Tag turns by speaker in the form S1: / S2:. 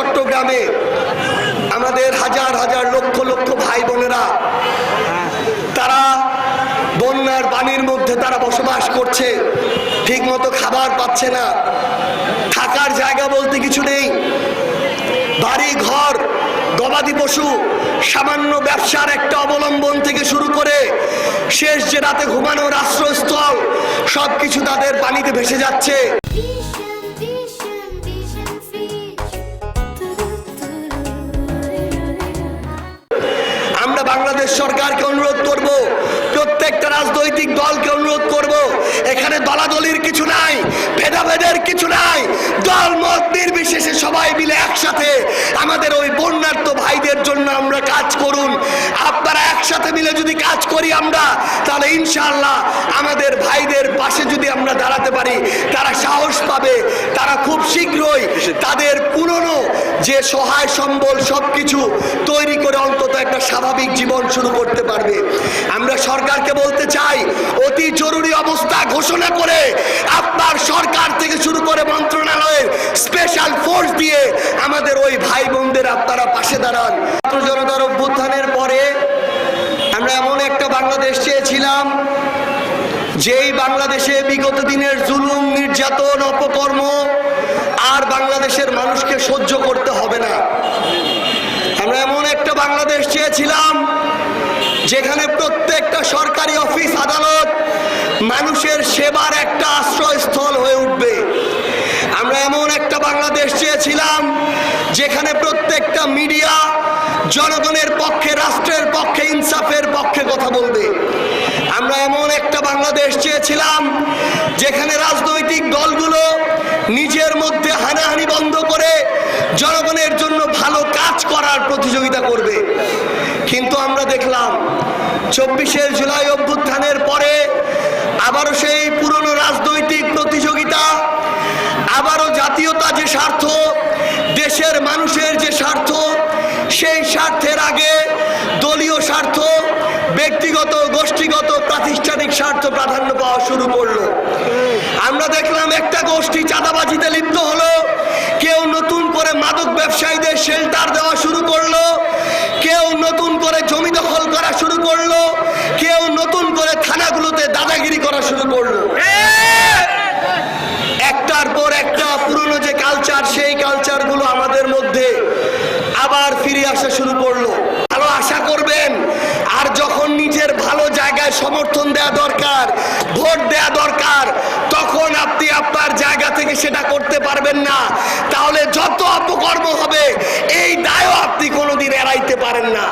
S1: চট্টগ্রামে আমাদের হাজার হাজার লক্ষ লক্ষ ভাই বোনেরা তারা বন্যার পানির মধ্যে তারা বসবাস করছে, ঠিক মতো খাবার পাচ্ছে না, থাকার জায়গা বলতে কিছু নেই, বাড়ি ঘর, গবাদি পশু, সামান্য ব্যবসার একটা অবলম্বন থেকে শুরু করে শেষ যে রাতে ঘুমানোর আশ্রয়স্থল সবকিছু তাদের পানিতে ভেসে যাচ্ছে। আমরা বাংলাদেশ সরকারকে অনুরোধ করব, প্রত্যেকটা রাজনৈতিক দলকে অনুরোধ করব, এখানে দলাদলির কিছু নাই, ভেদাভেদের কিছু নাই, দল মত নির্বিশেষে সবাই মিলে একসাথে আমাদের ওই বন্যার্ত ভাইদের জন্য আমরা কাজ করুন। আপনারা একসাথে মিলে যদি কাজ করি আমরা, তাহলে ইনশাআল্লাহ আমাদের ভাইদের পাশে যদি আমরা দাঁড়াতে পারি, তারা সাহস পাবে, তারা খুব শীঘ্রই তাদের পুরনো যে সহায় সম্বল সবকিছু তৈরি করে অন্তত একটা স্বাভাবিক জীবন শুরু করতে পারবে। আমরা সরকারকে বলতে চাই, অতি জরুরি অবস্থা ঘোষণা করে আপনার সরকার থেকে শুরু করে মন্ত্রণালয়ের স্পেশাল ফোর্স দিয়ে আমাদের ওই ভাই বোনদের আপনারা পাশে দাঁড়ান। ছাত্র জনতার অভ্যুত্থানের পরে আমরা এমন একটা বাংলাদেশ চেয়েছিলাম যেই বাংলাদেশে বিগত দিনের জুলুম, নির্যাতন, অপকর্ম আর বাংলাদেশের মানুষকে সহ্য করতে হবে না। আমরা এমন একটা বাংলাদেশ চেয়েছিলাম যেখানে প্রত্যেকটা সরকারি অফিস আদালত মানুষের সেবার একটা আশ্রয়স্থল হয়ে উঠবে। আমরা এমন একটা বাংলাদেশ চেয়েছিলাম যেখানে প্রত্যেকটা মিডিয়া জনগণের পক্ষে, রাষ্ট্রের পক্ষে, ইনসাফের পক্ষে কথা বলবে। আমরা এমন একটা বাংলাদেশ চেয়েছিলাম যেখানে রাজনৈতিক দলগুলো নিজের মধ্যে হানাহানি বন্ধ করে জনগণের জন্য ভালো কাজ করার প্রতিযোগিতা করবে। কিন্তু আমরা দেখলাম 24শে জুলাই অভ্যুত্থানের পরে আবারও সেই পুরনো রাজনৈতিক প্রতিযোগিতা, আবারও জাতীয়তা যে স্বার্থ, দেশের মানুষের যে স্বার্থ, সেই স্বার্থের আগে দলীয় স্বার্থ, ব্যক্তিগত, গোষ্ঠীগত, প্রাতিষ্ঠানিক স্বার্থ প্রাধান্য পাওয়া শুরু করলো। আমরা দেখলাম একটা গোষ্ঠী চাঁদাবাজিতে লিপ্ত হলো, কেউ নতুন করে মাদক ব্যবসায়ীদের শেল্টার দেওয়া শুরু করলো, কেউ নতুন করে জমি দখল করা শুরু করলো, কেউ নতুন করে থানাগুলোতে দাদাগিরি করা শুরু করলো। একটার পর একটা পুরনো যে কালচার, সেই কালচারগুলো আমাদের মধ্যে আবার ফিরে আসা শুরু করলো। ভালো আশা করবেন, আর যখন নিজের ভালো জায়গায় সমর্থন দেওয়া দরকার, ভোট দেওয়া দরকার, তখন আপনি আপনার জায়গা থেকে সেটা করতে পারবেন না, তাহলে যত অপকর্ম হবে এই দায়ও আপনি কোনোদিন এড়াইতে পারেন না।